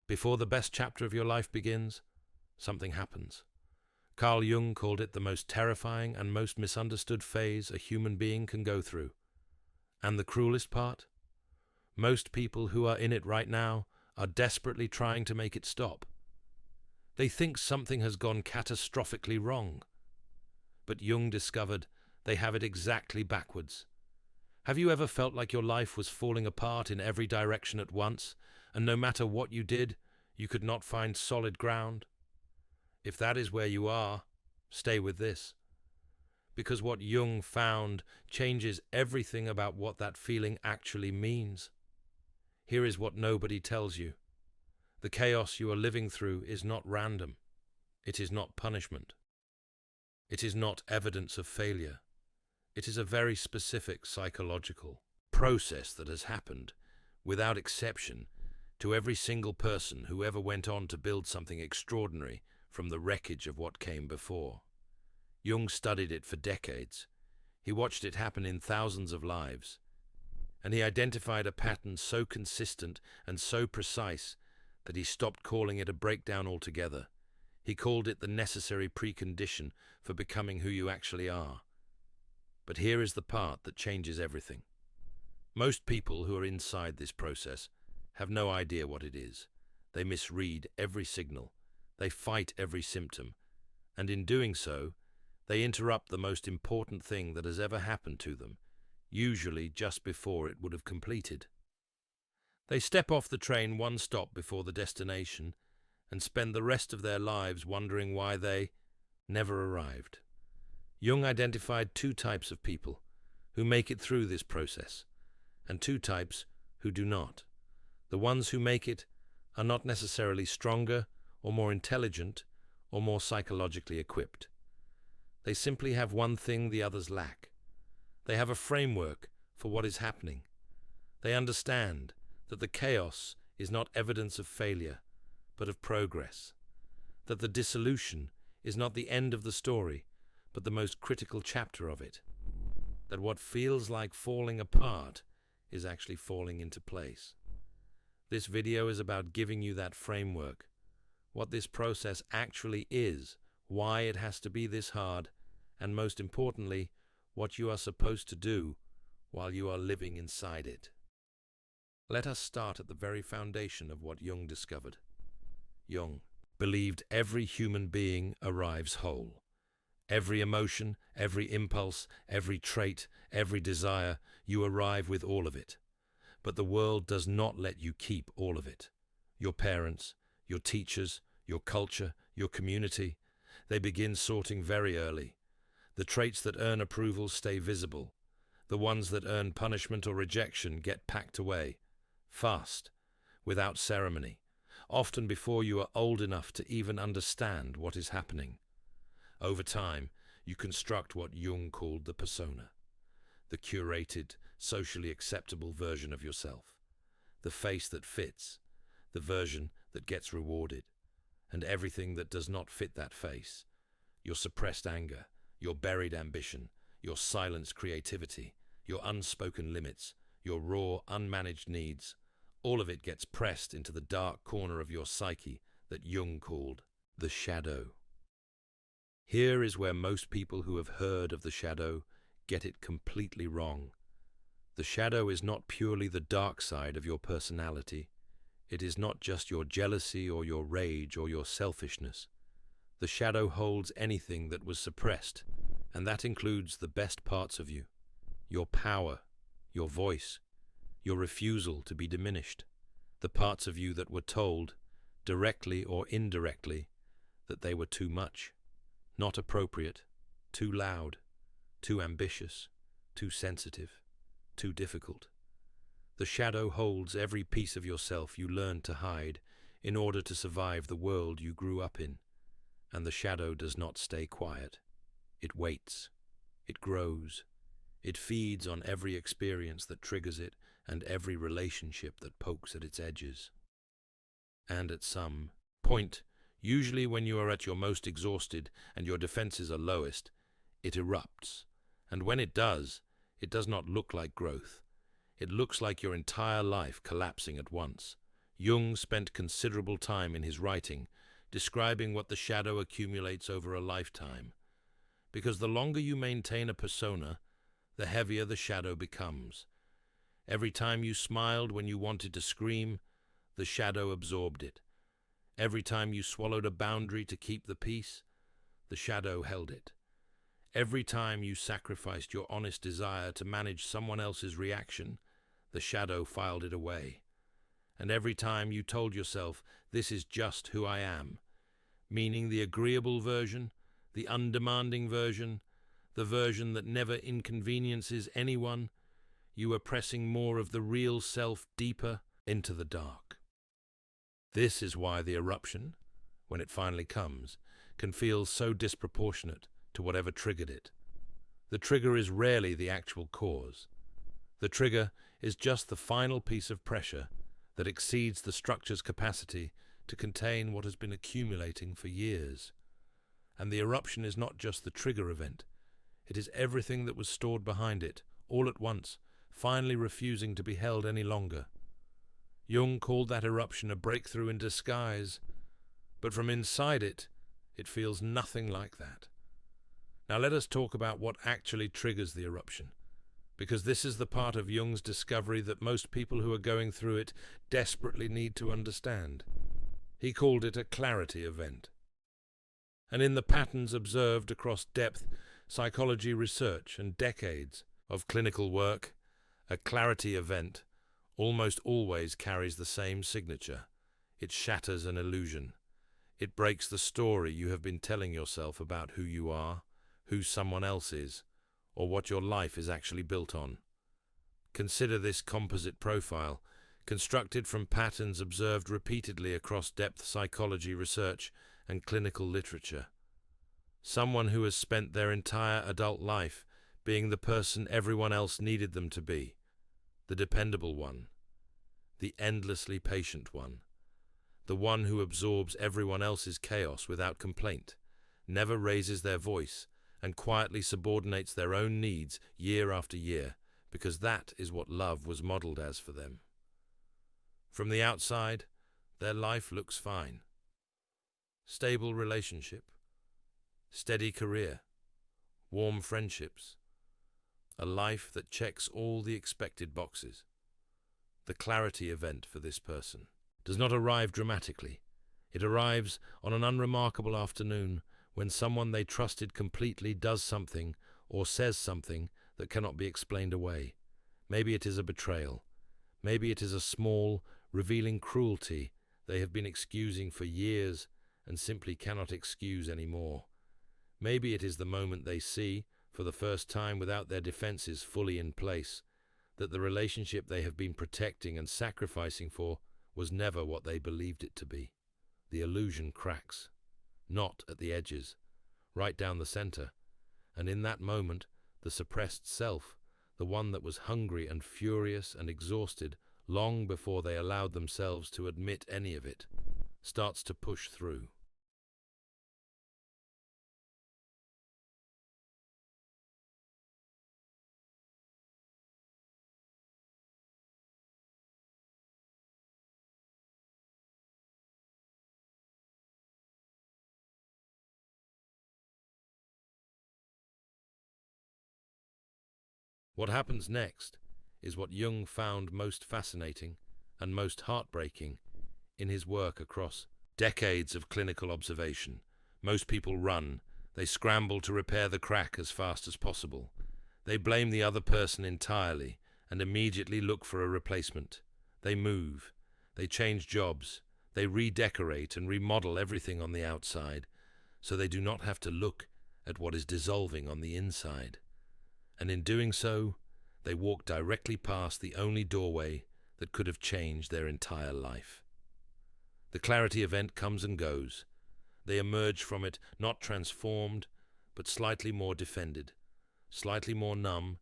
Before the best chapter of your life begins, something happens. Carl Jung called it the most terrifying and most misunderstood phase a human being can go through. And the cruelest part? Most people who are in it right now are desperately trying to make it stop. They think something has gone catastrophically wrong. But Jung discovered they have it exactly backwards. Have you ever felt like your life was falling apart in every direction at once, and no matter what you did, you could not find solid ground? If that is where you are, stay with this. Because what Jung found changes everything about what that feeling actually means. Here is what nobody tells you. The chaos you are living through is not random. It is not punishment. It is not evidence of failure. It is a very specific psychological process that has happened, without exception, to every single person who ever went on to build something extraordinary from the wreckage of what came before. Jung studied it for decades. He watched it happen in thousands of lives. And he identified a pattern so consistent and so precise that he stopped calling it a breakdown altogether. He called it the necessary precondition for becoming who you actually are. But here is the part that changes everything. Most people who are inside this process have no idea what it is. They misread every signal. They fight every symptom. And in doing so, they interrupt the most important thing that has ever happened to them, usually just before it would have completed. They step off the train one stop before the destination and spend the rest of their lives wondering why they never arrived. Jung identified two types of people who make it through this process, and two types who do not. The ones who make it are not necessarily stronger or more intelligent or more psychologically equipped. They simply have one thing the others lack. They have a framework for what is happening. They understand that the chaos is not evidence of failure, but of progress. That the dissolution is not the end of the story, but the most critical chapter of it. That what feels like falling apart is actually falling into place. This video is about giving you that framework, what this process actually is, why it has to be this hard, and most importantly, what you are supposed to do while you are living inside it. Let us start at the very foundation of what Jung discovered. Jung believed every human being arrives whole. Every emotion, every impulse, every trait, every desire, you arrive with all of it. But the world does not let you keep all of it. Your parents, your teachers, your culture, your community, they begin sorting very early. The traits that earn approval stay visible. The ones that earn punishment or rejection get packed away, fast, without ceremony, often before you are old enough to even understand what is happening. Over time, you construct what Jung called the persona, the curated, socially acceptable version of yourself, the face that fits, the version that gets rewarded, and everything that does not fit that face, your suppressed anger, your buried ambition, your silenced creativity, your unspoken limits, your raw, unmanaged needs, all of it gets pressed into the dark corner of your psyche that Jung called the shadow. Here is where most people who have heard of the shadow get it completely wrong. The shadow is not purely the dark side of your personality. It is not just your jealousy or your rage or your selfishness. The shadow holds anything that was suppressed, and that includes the best parts of you, your power, your voice, your refusal to be diminished, the parts of you that were told, directly or indirectly, that they were too much, not appropriate, too loud, too ambitious, too sensitive, too difficult. The shadow holds every piece of yourself you learned to hide in order to survive the world you grew up in. And the shadow does not stay quiet. It waits. It grows. It feeds on every experience that triggers it and every relationship that pokes at its edges. And at some point, usually when you are at your most exhausted and your defenses are lowest, it erupts. And when it does not look like growth. It looks like your entire life collapsing at once. Jung spent considerable time in his writing describing what the shadow accumulates over a lifetime, because the longer you maintain a persona, the heavier the shadow becomes. Every time you smiled when you wanted to scream, the shadow absorbed it. Every time you swallowed a boundary to keep the peace, the shadow held it. Every time you sacrificed your honest desire to manage someone else's reaction, the shadow filed it away. And every time you told yourself, "This is just who I am," meaning the agreeable version, the undemanding version, the version that never inconveniences anyone, you were pressing more of the real self deeper into the dark. This is why the eruption, when it finally comes, can feel so disproportionate to whatever triggered it. The trigger is rarely the actual cause. The trigger is just the final piece of pressure that exceeds the structure's capacity to contain what has been accumulating for years. And the eruption is not just the trigger event. It is everything that was stored behind it, all at once, finally refusing to be held any longer. Jung called that eruption a breakthrough in disguise, but from inside it, it feels nothing like that. Now let us talk about what actually triggers the eruption, because this is the part of Jung's discovery that most people who are going through it desperately need to understand. He called it a clarity event. And in the patterns observed across depth psychology research and decades of clinical work, a clarity event almost always carries the same signature. It shatters an illusion. It breaks the story you have been telling yourself about who you are, who someone else is, or what your life is actually built on. Consider this composite profile, constructed from patterns observed repeatedly across depth psychology research and clinical literature. Someone who has spent their entire adult life being the person everyone else needed them to be, the dependable one, the endlessly patient one, the one who absorbs everyone else's chaos without complaint, never raises their voice, and quietly subordinates their own needs year after year, because that is what love was modeled as for them. From the outside, their life looks fine. Stable relationship, steady career, warm friendships, a life that checks all the expected boxes. The clarity event for this person does not arrive dramatically. It arrives on an unremarkable afternoon when someone they trusted completely does something or says something that cannot be explained away. Maybe it is a betrayal. Maybe it is a small, revealing cruelty they have been excusing for years and simply cannot excuse anymore. Maybe it is the moment they see, for the first time without their defenses fully in place, that the relationship they have been protecting and sacrificing for was never what they believed it to be. The illusion cracks, not at the edges, right down the center, and in that moment, the suppressed self, the one that was hungry and furious and exhausted long before they allowed themselves to admit any of it, starts to push through. What happens next is what Jung found most fascinating and most heartbreaking in his work across decades of clinical observation. Most people run. They scramble to repair the crack as fast as possible. They blame the other person entirely and immediately look for a replacement. They move. They change jobs. They redecorate and remodel everything on the outside so they do not have to look at what is dissolving on the inside. And in doing so, they walk directly past the only doorway that could have changed their entire life. The clarity event comes and goes. They emerge from it not transformed, but slightly more defended, slightly more numb,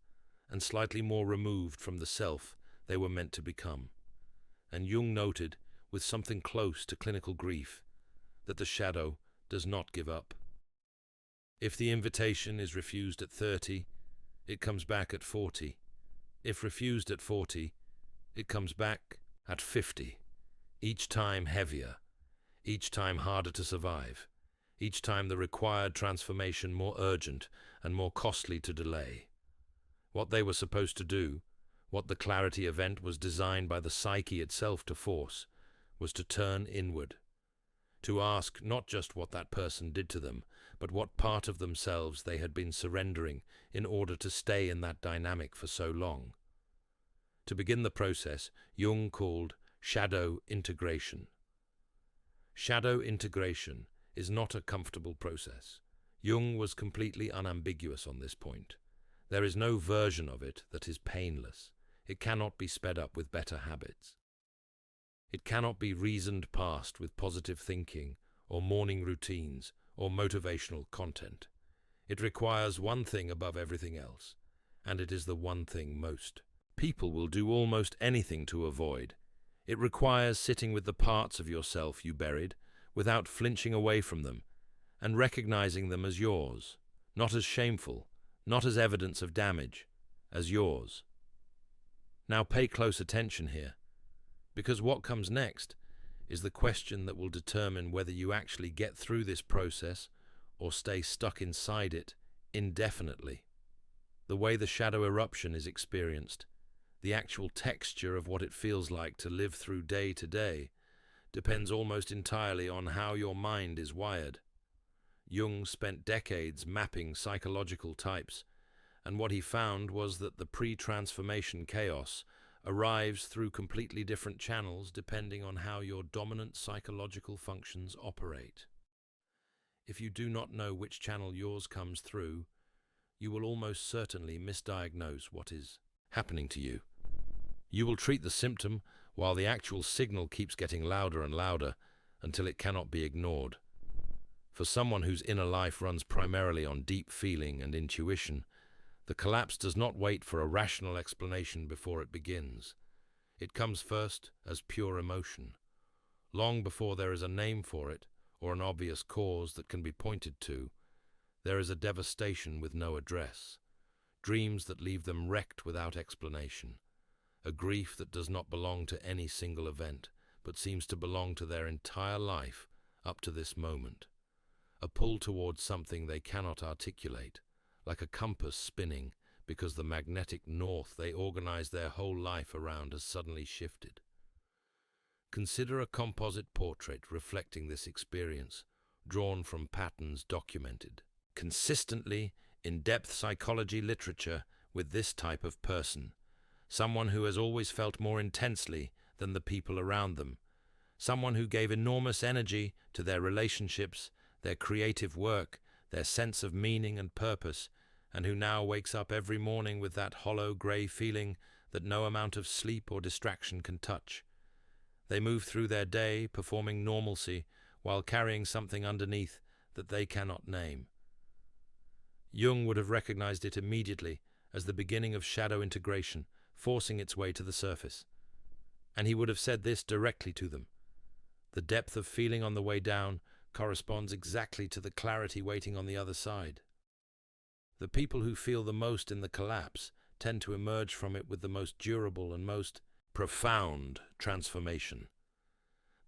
and slightly more removed from the self they were meant to become. And Jung noted, with something close to clinical grief, that the shadow does not give up. If the invitation is refused at 30, it comes back at 40. If refused at 40, it comes back at 50. each time heavier, each time harder to survive, each time the required transformation more urgent and more costly to delay. What they were supposed to do, what the clarity event was designed by the psyche itself to force, was to turn inward, to ask not just what that person did to them, but what part of themselves they had been surrendering in order to stay in that dynamic for so long. To begin the process, Jung called shadow integration. Shadow integration is not a comfortable process. Jung was completely unambiguous on this point. There is no version of it that is painless. It cannot be sped up with better habits. It cannot be reasoned past with positive thinking or morning routines or motivational content. It requires one thing above everything else, and it is the one thing most people will do almost anything to avoid. It requires sitting with the parts of yourself you buried without flinching away from them and recognizing them as yours, not as shameful, not as evidence of damage, as yours. Now pay close attention here, because what comes next is the question that will determine whether you actually get through this process or stay stuck inside it indefinitely. The way the shadow eruption is experienced, the actual texture of what it feels like to live through day to day, depends almost entirely on how your mind is wired. Jung spent decades mapping psychological types, and what he found was that the pre-transformation chaos arrives through completely different channels depending on how your dominant psychological functions operate. If you do not know which channel yours comes through, you will almost certainly misdiagnose what is happening to you. You will treat the symptom while the actual signal keeps getting louder and louder until it cannot be ignored. For someone whose inner life runs primarily on deep feeling and intuition, the collapse does not wait for a rational explanation before it begins. It comes first as pure emotion. Long before there is a name for it or an obvious cause that can be pointed to, there is a devastation with no address, dreams that leave them wrecked without explanation, a grief that does not belong to any single event, but seems to belong to their entire life up to this moment, a pull towards something they cannot articulate, like a compass spinning because the magnetic north they organize their whole life around has suddenly shifted. Consider a composite portrait reflecting this experience, drawn from patterns documented consistently in depth psychology literature with this type of person, someone who has always felt more intensely than the people around them, someone who gave enormous energy to their relationships, their creative work, their sense of meaning and purpose, and who now wakes up every morning with that hollow grey feeling that no amount of sleep or distraction can touch. They move through their day performing normalcy while carrying something underneath that they cannot name. Jung would have recognized it immediately as the beginning of shadow integration, forcing its way to the surface. And he would have said this directly to them. The depth of feeling on the way down corresponds exactly to the clarity waiting on the other side. The people who feel the most in the collapse tend to emerge from it with the most durable and most profound transformation.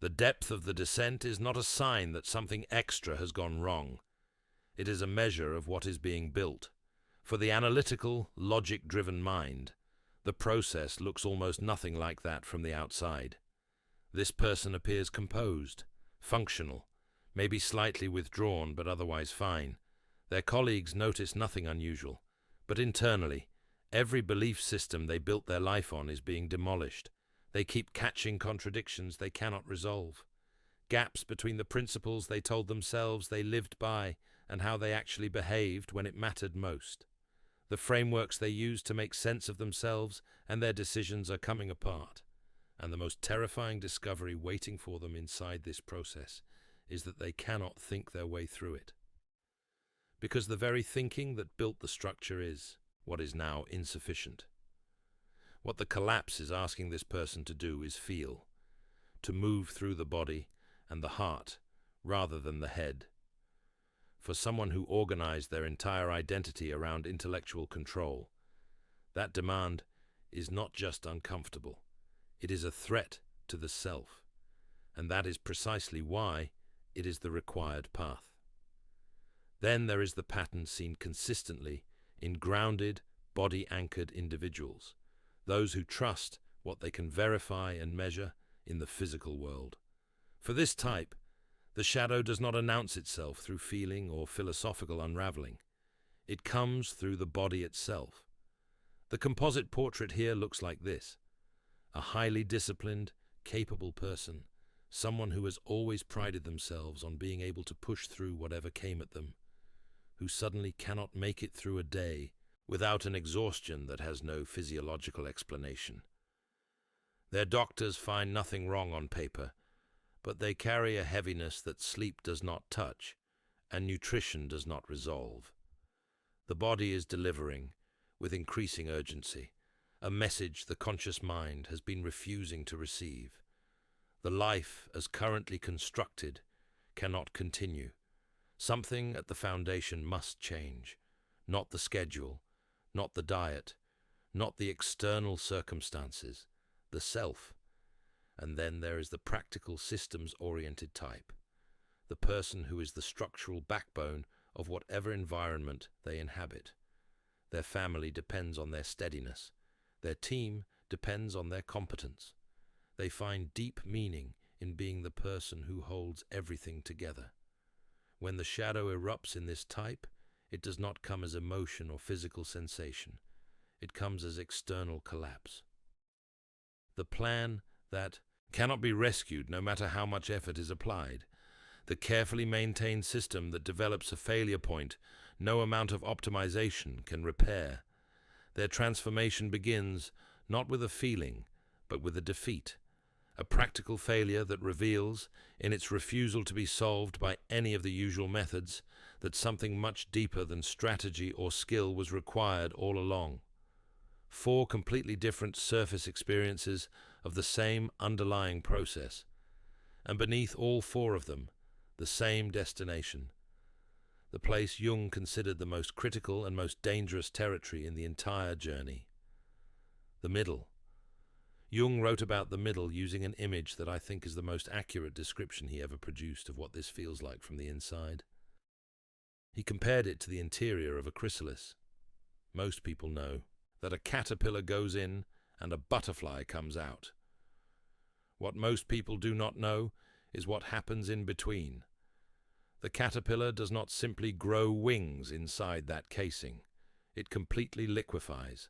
The depth of the descent is not a sign that something extra has gone wrong. It is a measure of what is being built. For the analytical, logic-driven mind, the process looks almost nothing like that from the outside. This person appears composed, functional, maybe slightly withdrawn but otherwise fine. Their colleagues notice nothing unusual, but internally, every belief system they built their life on is being demolished. They keep catching contradictions they cannot resolve, gaps between the principles they told themselves they lived by and how they actually behaved when it mattered most. The frameworks they used to make sense of themselves and their decisions are coming apart, and the most terrifying discovery waiting for them inside this process is that they cannot think their way through it. Because the very thinking that built the structure is what is now insufficient. What the collapse is asking this person to do is feel, to move through the body and the heart rather than the head. For someone who organized their entire identity around intellectual control, that demand is not just uncomfortable, it is a threat to the self. and that is precisely why it is the required path. Then there is the pattern seen consistently in grounded, body-anchored individuals, those who trust what they can verify and measure in the physical world. For this type, the shadow does not announce itself through feeling or philosophical unraveling. It comes through the body itself. The composite portrait here looks like this: a highly disciplined, capable person, someone who has always prided themselves on being able to push through whatever came at them, who suddenly cannot make it through a day without an exhaustion that has no physiological explanation. Their doctors find nothing wrong on paper, but they carry a heaviness that sleep does not touch and nutrition does not resolve. The body is delivering, with increasing urgency, a message the conscious mind has been refusing to receive. The life, as currently constructed, cannot continue. Something at the foundation must change, not the schedule, not the diet, not the external circumstances, the self. And then there is the practical systems-oriented type, the person who is the structural backbone of whatever environment they inhabit. Their family depends on their steadiness. Their team depends on their competence. They find deep meaning in being the person who holds everything together. When the shadow erupts in this type, it does not come as emotion or physical sensation. It comes as external collapse. The plan that cannot be rescued no matter how much effort is applied. The carefully maintained system that develops a failure point no amount of optimization can repair. Their transformation begins not with a feeling, but with a defeat, a practical failure that reveals, in its refusal to be solved by any of the usual methods, that something much deeper than strategy or skill was required all along. 4 completely different surface experiences of the same underlying process, and beneath all 4 of them, the same destination, the place Jung considered the most critical and most dangerous territory in the entire journey. The middle. Jung wrote about the middle using an image that I think is the most accurate description he ever produced of what this feels like from the inside. He compared it to the interior of a chrysalis. Most people know that a caterpillar goes in and a butterfly comes out. What most people do not know is what happens in between. The caterpillar does not simply grow wings inside that casing. It completely liquefies.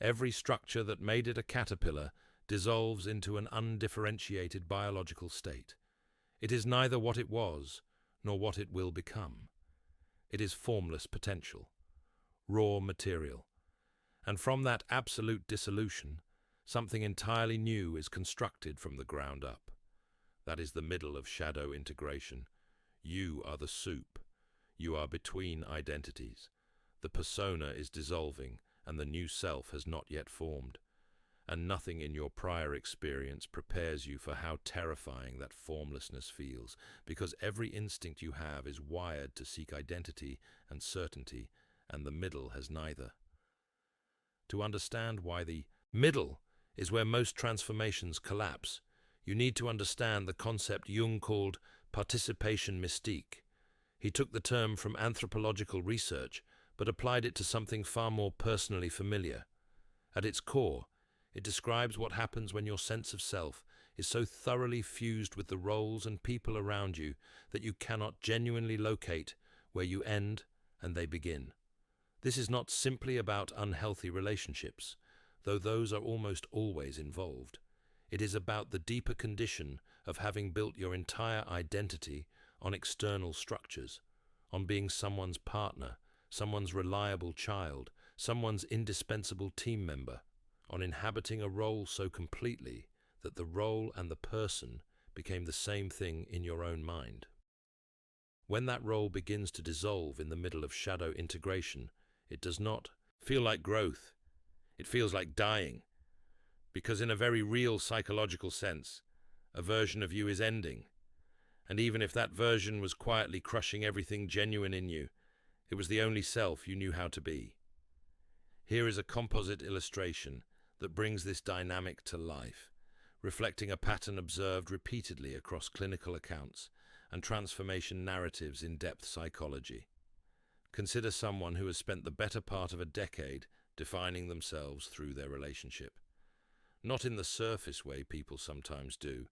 Every structure that made it a caterpillar dissolves into an undifferentiated biological state. It is neither what it was nor what it will become. It is formless potential, raw material. And from that absolute dissolution, something entirely new is constructed from the ground up. That is the middle of shadow integration. You are the soup. You are between identities. The persona is dissolving, and the new self has not yet formed. And nothing in your prior experience prepares you for how terrifying that formlessness feels, because every instinct you have is wired to seek identity and certainty, and the middle has neither. To understand why the middle is where most transformations collapse, you need to understand the concept Jung called participation mystique. He took the term from anthropological research, but applied it to something far more personally familiar. At its core, it describes what happens when your sense of self is so thoroughly fused with the roles and people around you that you cannot genuinely locate where you end and they begin. This is not simply about unhealthy relationships, though those are almost always involved. It is about the deeper condition of having built your entire identity on external structures, on being someone's partner, someone's reliable child, someone's indispensable team member, on inhabiting a role so completely that the role and the person became the same thing in your own mind. When that role begins to dissolve in the middle of shadow integration, it does not feel like growth. It feels like dying, because in a very real psychological sense, a version of you is ending. And even if that version was quietly crushing everything genuine in you, it was the only self you knew how to be. Here is a composite illustration that brings this dynamic to life. reflecting a pattern observed repeatedly across clinical accounts and transformation narratives in depth psychology. Consider someone who has spent the better part of a decade defining themselves through their relationship. Not in the surface way people sometimes do,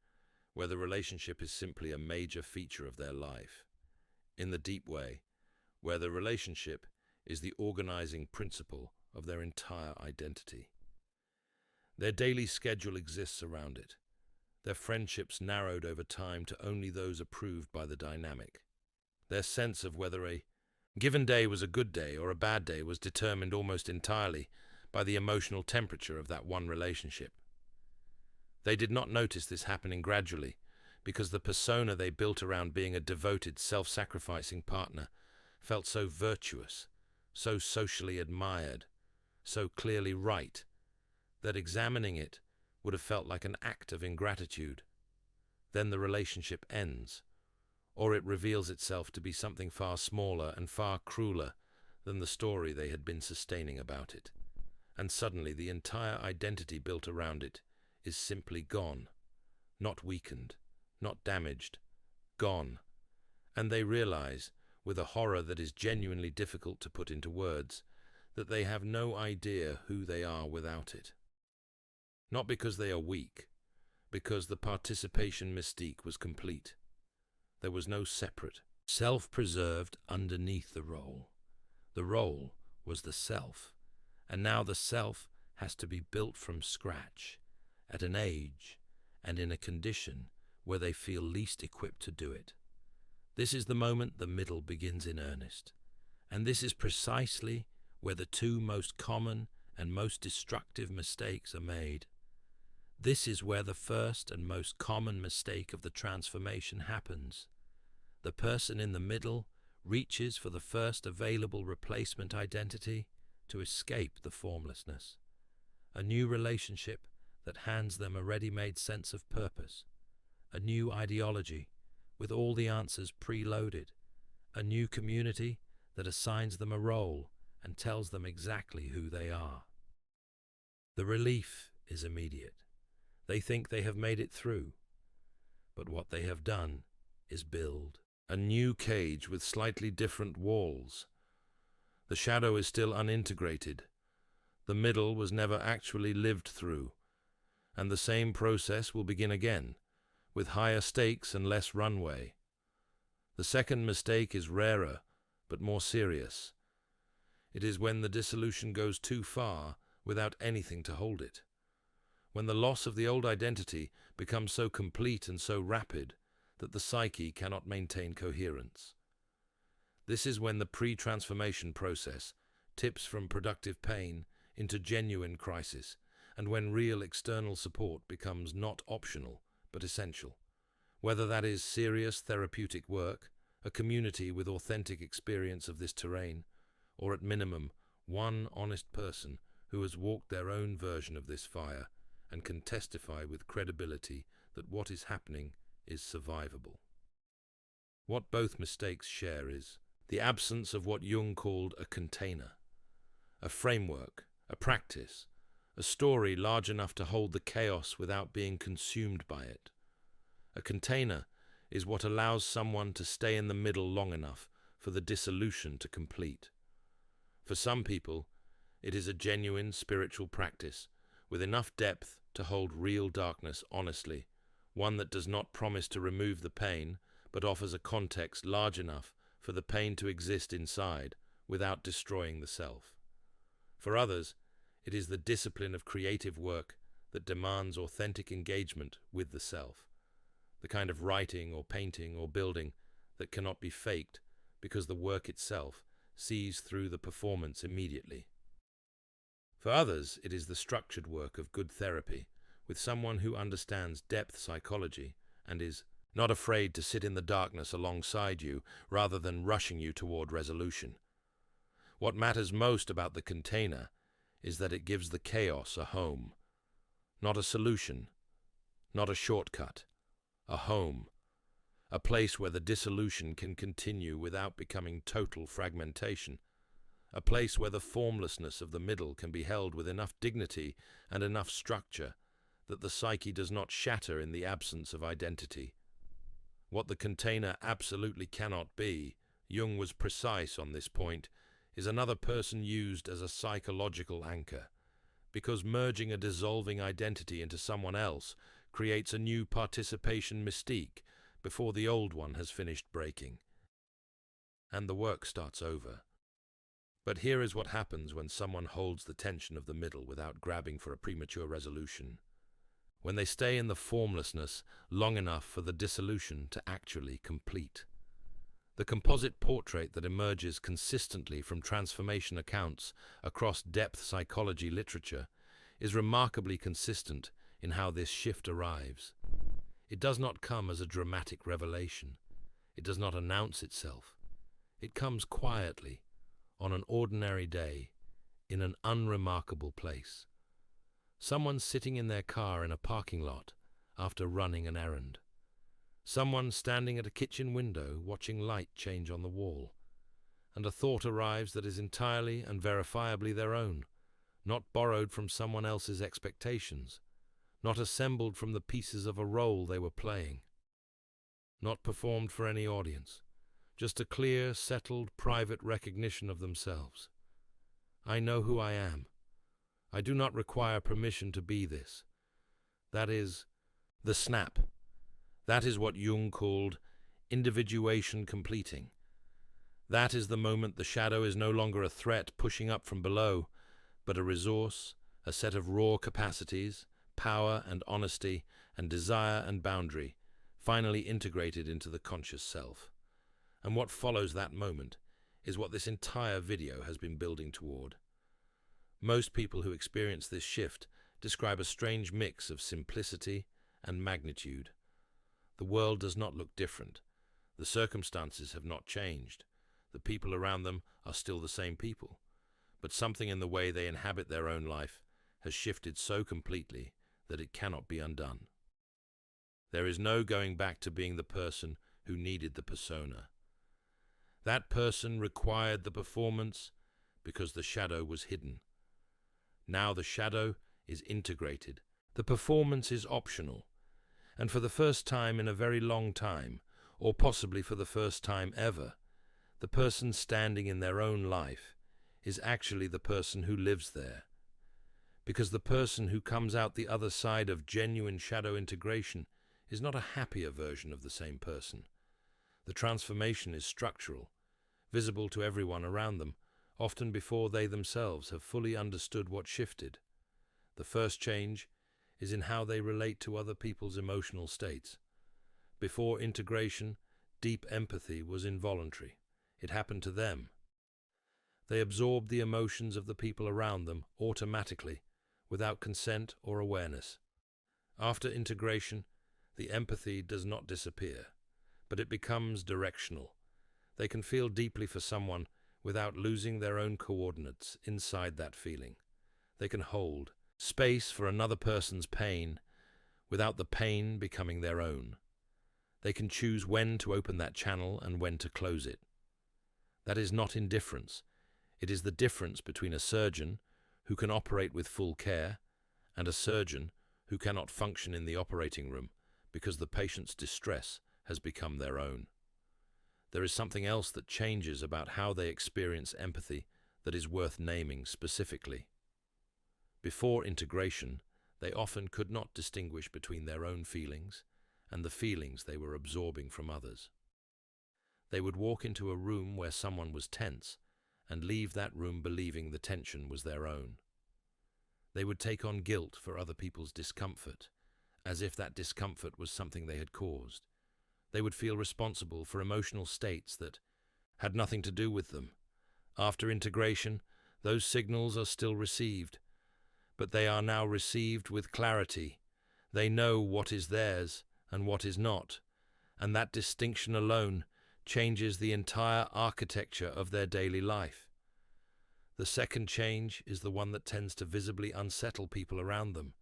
where the relationship is simply a major feature of their life. In the deep way, where the relationship is the organizing principle of their entire identity. Their daily schedule exists around it, their friendships narrowed over time to only those approved by the dynamic. Their sense of whether a given day was a good day or a bad day was determined almost entirely by the emotional temperature of that one relationship. They did not notice this happening gradually, because the persona they built around being a devoted, self-sacrificing partner felt so virtuous, so socially admired, so clearly right, that examining it would have felt like an act of ingratitude. Then the relationship ends, or it reveals itself to be something far smaller and far crueler than the story they had been sustaining about it. And suddenly the entire identity built around it is simply gone, not weakened, not damaged, gone. And they realize, with a horror that is genuinely difficult to put into words, that they have no idea who they are without it. Not because they are weak, because the participation mystique was complete. There was no separate, self-preserved underneath the role. The role was the self, and now the self has to be built from scratch, at an age and in a condition where they feel least equipped to do it. This is the moment the middle begins in earnest, and this is precisely where the two most common and most destructive mistakes are made. This is where the first and most common mistake of the transformation happens. The person in the middle reaches for the first available replacement identity to escape the formlessness. A new relationship that hands them a ready-made sense of purpose. A new ideology with all the answers preloaded. A new community that assigns them a role and tells them exactly who they are. The relief is immediate. They think they have made it through, but what they have done is build a new cage with slightly different walls. The shadow is still unintegrated. The middle was never actually lived through, and the same process will begin again, with higher stakes and less runway. The second mistake is rarer, but more serious. It is when the dissolution goes too far without anything to hold it. When the loss of the old identity becomes so complete and so rapid that the psyche cannot maintain coherence. This is when the pre-transformation process tips from productive pain into genuine crisis, and when real external support becomes not optional, but essential. Whether that is serious therapeutic work, a community with authentic experience of this terrain, or at minimum, one honest person who has walked their own version of this fire and can testify with credibility that what is happening is survivable. What both mistakes share is the absence of what Jung called a container, a framework, a practice, a story large enough to hold the chaos without being consumed by it. A container is what allows someone to stay in the middle long enough for the dissolution to complete. For some people, it is a genuine spiritual practice with enough depth to hold real darkness honestly, one that does not promise to remove the pain, but offers a context large enough for the pain to exist inside without destroying the self. For others, it is the discipline of creative work that demands authentic engagement with the self, the kind of writing or painting or building that cannot be faked because the work itself sees through the performance immediately. For others, it is the structured work of good therapy with someone who understands depth psychology and is not afraid to sit in the darkness alongside you rather than rushing you toward resolution. What matters most about the container is that it gives the chaos a home, not a solution, not a shortcut, a home, a place where the dissolution can continue without becoming total fragmentation, a place where the formlessness of the middle can be held with enough dignity and enough structure that the psyche does not shatter in the absence of identity. What the container absolutely cannot be, Jung was precise on this point, is another person used as a psychological anchor, because merging a dissolving identity into someone else creates a new participation mystique before the old one has finished breaking. And the work starts over. But here is what happens when someone holds the tension of the middle without grabbing for a premature resolution. When they stay in the formlessness long enough for the dissolution to actually complete. The composite portrait that emerges consistently from transformation accounts across depth psychology literature is remarkably consistent in how this shift arrives. It does not come as a dramatic revelation. It does not announce itself. It comes quietly, on an ordinary day, in an unremarkable place. Someone sitting in their car in a parking lot after running an errand. Someone standing at a kitchen window watching light change on the wall. And a thought arrives that is entirely and verifiably their own, not borrowed from someone else's expectations, not assembled from the pieces of a role they were playing, not performed for any audience, just a clear, settled, private recognition of themselves. I know who I am. I do not require permission to be this. That is the snap. That is what Jung called individuation completing. That is the moment the shadow is no longer a threat pushing up from below, but a resource, a set of raw capacities, power and honesty, and desire and boundary, finally integrated into the conscious self. And what follows that moment is what this entire video has been building toward. Most people who experience this shift describe a strange mix of simplicity and magnitude. The world does not look different. The circumstances have not changed. The people around them are still the same people. But something in the way they inhabit their own life has shifted so completely that it cannot be undone. There is no going back to being the person who needed the persona. That person required the performance because the shadow was hidden. Now the shadow is integrated. The performance is optional. And for the first time in a very long time, or possibly for the first time ever, the person standing in their own life is actually the person who lives there. Because the person who comes out the other side of genuine shadow integration is not a happier version of the same person. The transformation is structural, visible to everyone around them, often before they themselves have fully understood what shifted. The first change is in how they relate to other people's emotional states. Before integration, deep empathy was involuntary. It happened to them. They absorbed the emotions of the people around them automatically, without consent or awareness. After integration, the empathy does not disappear, but it becomes directional. They can feel deeply for someone without losing their own coordinates inside that feeling. They can hold space for another person's pain without the pain becoming their own. They can choose when to open that channel and when to close it. That is not indifference. It is the difference between a surgeon who can operate with full care and a surgeon who cannot function in the operating room because the patient's distress has become their own. There is something else that changes about how they experience empathy that is worth naming specifically. Before integration, they often could not distinguish between their own feelings and the feelings they were absorbing from others. They would walk into a room where someone was tense and leave that room believing the tension was their own. They would take on guilt for other people's discomfort, as if that discomfort was something they had caused. They would feel responsible for emotional states that had nothing to do with them. After integration, those signals are still received, but they are now received with clarity. They know what is theirs and what is not, and that distinction alone changes the entire architecture of their daily life. The second change is the one that tends to visibly unsettle people around them,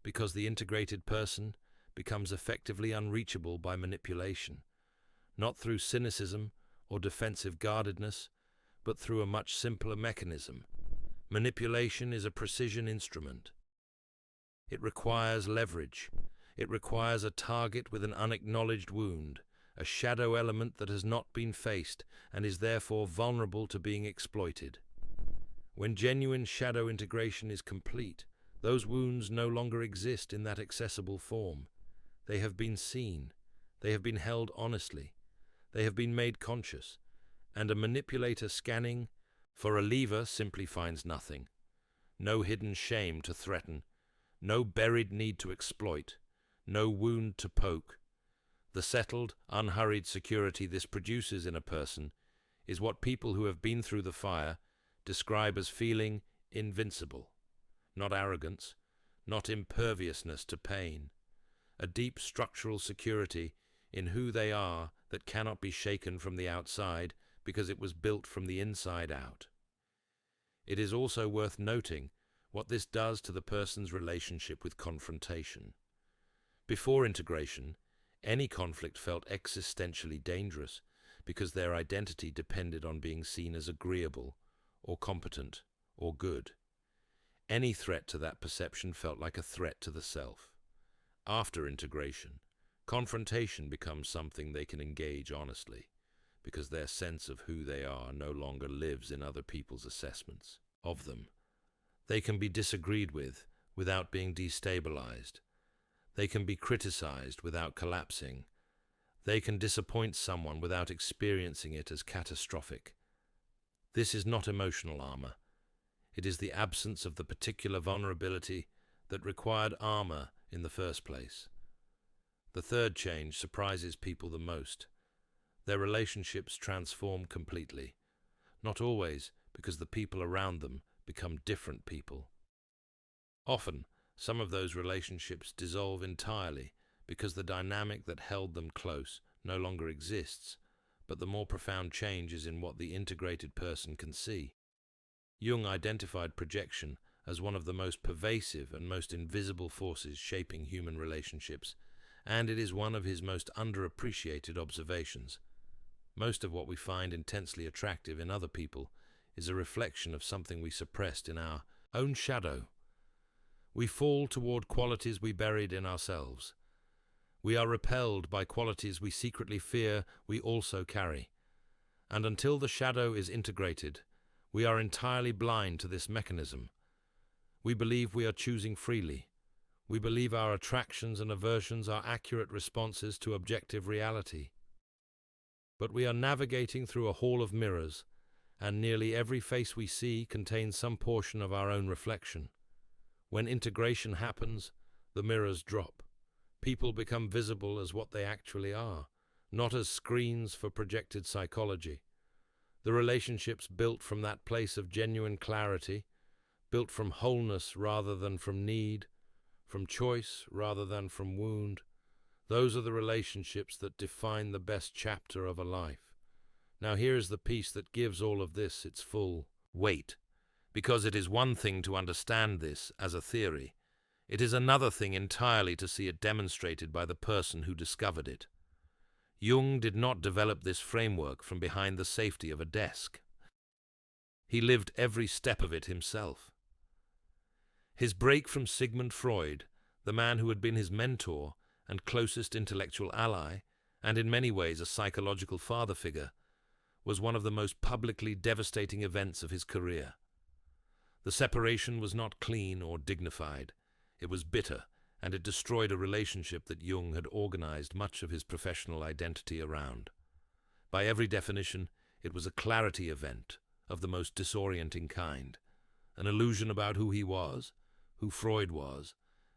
because the integrated person becomes effectively unreachable by manipulation, not through cynicism or defensive guardedness, but through a much simpler mechanism. Manipulation is a precision instrument. It requires leverage. It requires a target with an unacknowledged wound, a shadow element that has not been faced and is therefore vulnerable to being exploited. When genuine shadow integration is complete, those wounds no longer exist in that accessible form. They have been seen. They have been held honestly. They have been made conscious. And a manipulator scanning for a lever simply finds nothing. No hidden shame to threaten. No buried need to exploit. No wound to poke. The settled, unhurried security this produces in a person is what people who have been through the fire describe as feeling invincible. Not arrogance, not imperviousness to pain. A deep structural security in who they are that cannot be shaken from the outside because it was built from the inside out. It is also worth noting what this does to the person's relationship with confrontation. Before integration, any conflict felt existentially dangerous because their identity depended on being seen as agreeable or competent or good. Any threat to that perception felt like a threat to the self. After integration, confrontation becomes something they can engage honestly because their sense of who they are no longer lives in other people's assessments of them. They can be disagreed with without being destabilized. They can be criticized without collapsing. They can disappoint someone without experiencing it as catastrophic. This is not emotional armor. It is the absence of the particular vulnerability that required armor in the first place. The third change surprises people the most. Their relationships transform completely, not always because the people around them become different people. Often, some of those relationships dissolve entirely because the dynamic that held them close no longer exists, but the more profound change is in what the integrated person can see. Jung identified projection as one of the most pervasive and most invisible forces shaping human relationships, and it is one of his most underappreciated observations. Most of what we find intensely attractive in other people is a reflection of something we suppressed in our own shadow. We fall toward qualities we buried in ourselves. We are repelled by qualities we secretly fear we also carry. And until the shadow is integrated, we are entirely blind to this mechanism. We believe we are choosing freely. We believe our attractions and aversions are accurate responses to objective reality. But we are navigating through a hall of mirrors, and nearly every face we see contains some portion of our own reflection. When integration happens, the mirrors drop. People become visible as what they actually are, not as screens for projected psychology. The relationships built from that place of genuine clarity, built from wholeness rather than from need, from choice rather than from wound, those are the relationships that define the best chapter of a life. Now here is the piece that gives all of this its full weight. Because it is one thing to understand this as a theory, it is another thing entirely to see it demonstrated by the person who discovered it. Jung did not develop this framework from behind the safety of a desk. He lived every step of it himself. His break from Sigmund Freud, the man who had been his mentor and closest intellectual ally, and in many ways a psychological father figure, was one of the most publicly devastating events of his career. The separation was not clean or dignified. It was bitter, and it destroyed a relationship that Jung had organized much of his professional identity around. By every definition, it was a clarity event of the most disorienting kind, an illusion about who he was, who Freud was,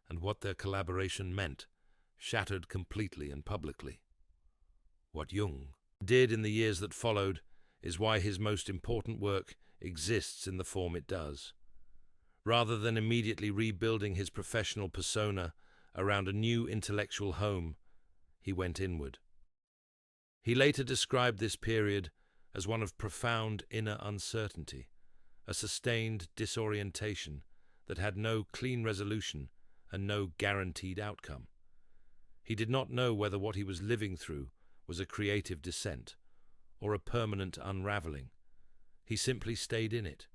and what their collaboration meant, shattered completely and publicly. What Jung did in the years that followed is why his most important work exists in the form it does. Rather than immediately rebuilding his professional persona around a new intellectual home, he went inward. He later described this period as one of profound inner uncertainty, a sustained disorientation that had no clean resolution and no guaranteed outcome. He did not know whether what he was living through was a creative descent or a permanent unraveling. He simply stayed in it.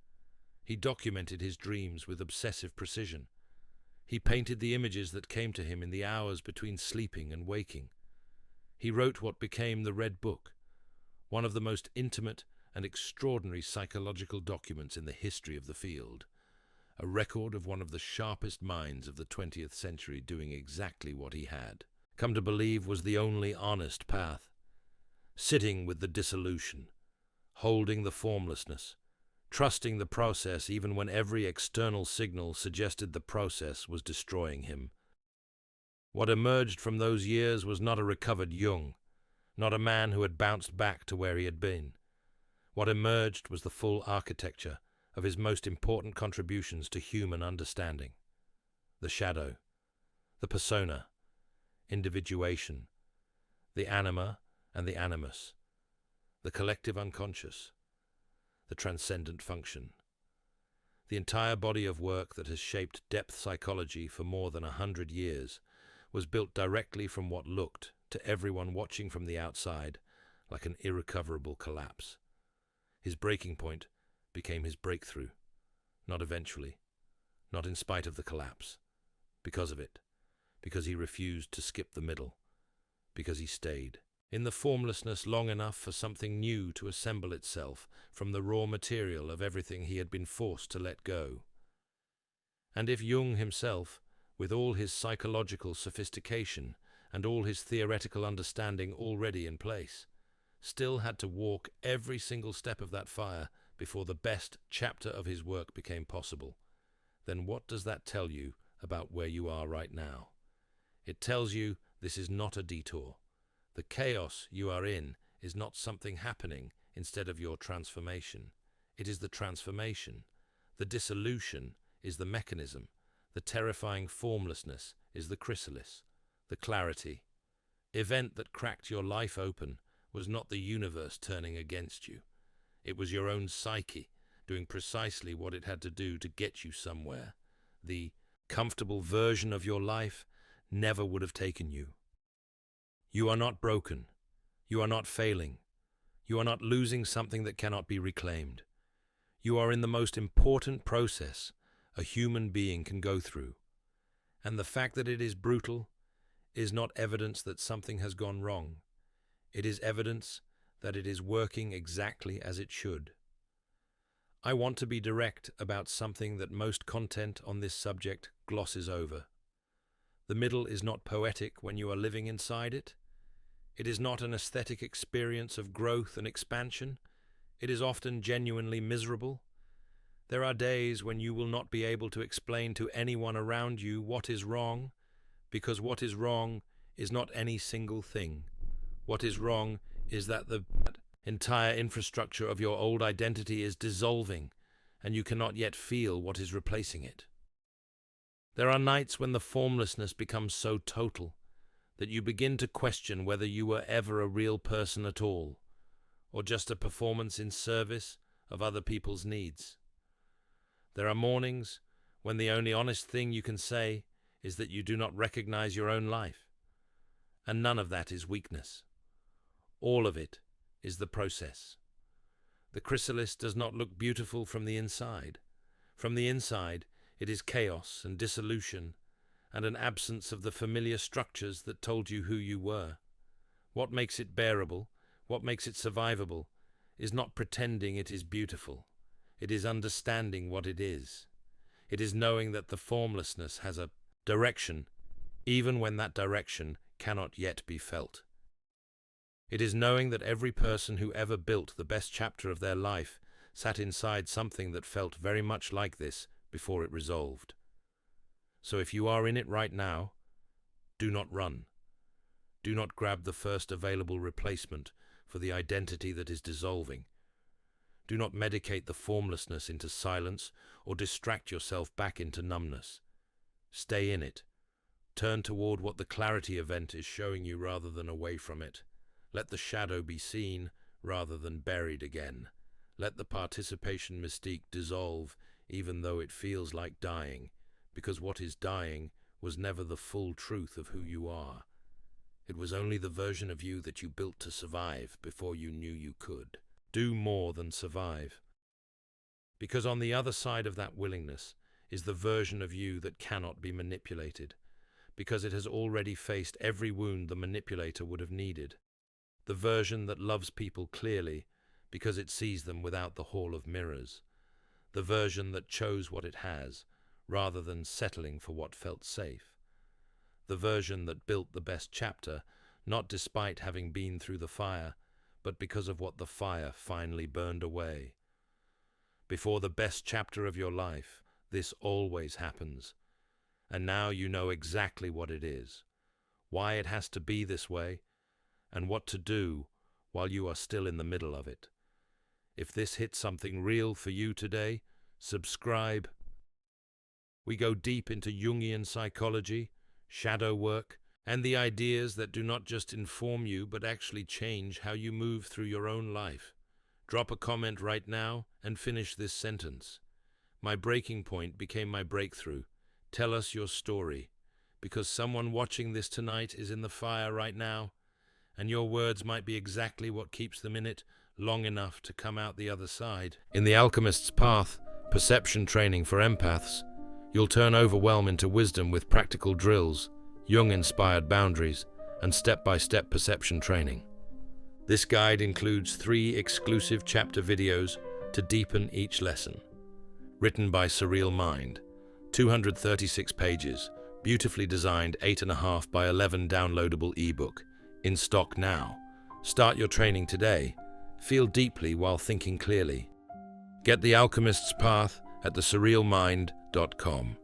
He documented his dreams with obsessive precision. He painted the images that came to him in the hours between sleeping and waking. He wrote what became the Red Book, one of the most intimate and extraordinary psychological documents in the history of the field, a record of one of the sharpest minds of the 20th century doing exactly what he had come to believe was the only honest path, sitting with the dissolution, holding the formlessness, trusting the process even when every external signal suggested the process was destroying him. What emerged from those years was not a recovered Jung, not a man who had bounced back to where he had been. What emerged was the full architecture of his most important contributions to human understanding. The shadow, the persona, individuation, the anima and the animus, the collective unconscious, the transcendent function. The entire body of work that has shaped depth psychology for more than 100 years was built directly from what looked, to everyone watching from the outside, like an irrecoverable collapse. His breaking point became his breakthrough, not eventually, not in spite of the collapse, because of it, because he refused to skip the middle, because he stayed in the formlessness long enough for something new to assemble itself from the raw material of everything he had been forced to let go. And if Jung himself, with all his psychological sophistication and all his theoretical understanding already in place, still had to walk every single step of that fire before the best chapter of his work became possible, then what does that tell you about where you are right now? It tells you this is not a detour. The chaos you are in is not something happening instead of your transformation. It is the transformation. The dissolution is the mechanism. The terrifying formlessness is the chrysalis, the clarity. Event that cracked your life open was not the universe turning against you. It was your own psyche doing precisely what it had to do to get you somewhere. The comfortable version of your life never would have taken you. You are not broken. You are not failing. You are not losing something that cannot be reclaimed. You are in the most important process a human being can go through. And the fact that it is brutal is not evidence that something has gone wrong. It is evidence that it is working exactly as it should. I want to be direct about something that most content on this subject glosses over. The middle is not poetic when you are living inside it. It is not an aesthetic experience of growth and expansion. It is often genuinely miserable. There are days when you will not be able to explain to anyone around you what is wrong, because what is wrong is not any single thing. What is wrong is that the entire infrastructure of your old identity is dissolving, and you cannot yet feel what is replacing it. There are nights when the formlessness becomes so total that you begin to question whether you were ever a real person at all, or just a performance in service of other people's needs. There are mornings when the only honest thing you can say is that you do not recognize your own life, and none of that is weakness. All of it is the process. The chrysalis does not look beautiful from the inside. From the inside, it is chaos and dissolution, and an absence of the familiar structures that told you who you were. What makes it bearable, what makes it survivable, is not pretending it is beautiful. It is understanding what it is. It is knowing that the formlessness has a direction, even when that direction cannot yet be felt. It is knowing that every person who ever built the best chapter of their life sat inside something that felt very much like this before it resolved. So if you are in it right now, do not run. Do not grab the first available replacement for the identity that is dissolving. Do not medicate the formlessness into silence or distract yourself back into numbness. Stay in it. Turn toward what the clarity event is showing you rather than away from it. Let the shadow be seen rather than buried again. Let the participation mystique dissolve even though it feels like dying, because what is dying was never the full truth of who you are. It was only the version of you that you built to survive before you knew you could. Do more than survive. Because on the other side of that willingness is the version of you that cannot be manipulated, because it has already faced every wound the manipulator would have needed. The version that loves people clearly, because it sees them without the hall of mirrors. The version that chose what it has, rather than settling for what felt safe. The version that built the best chapter, not despite having been through the fire, but because of what the fire finally burned away. Before the best chapter of your life, this always happens. And now you know exactly what it is, why it has to be this way, and what to do while you are still in the middle of it. If this hit something real for you today, subscribe. We go deep into Jungian psychology, shadow work, and the ideas that do not just inform you but actually change how you move through your own life. Drop a comment right now and finish this sentence. My breaking point became my breakthrough. Tell us your story, because someone watching this tonight is in the fire right now, and your words might be exactly what keeps them in it long enough to come out the other side. In The Alchemist's Path, perception training for empaths, you'll turn overwhelm into wisdom with practical drills, Jung-inspired boundaries, and step-by-step perception training. This guide includes 3 exclusive chapter videos to deepen each lesson. Written by Surreal Mind, 236 pages, beautifully designed 8.5 by 11 downloadable ebook, in stock now. Start your training today. Feel deeply while thinking clearly. Get The Alchemist's Path at thesurrealmind.com.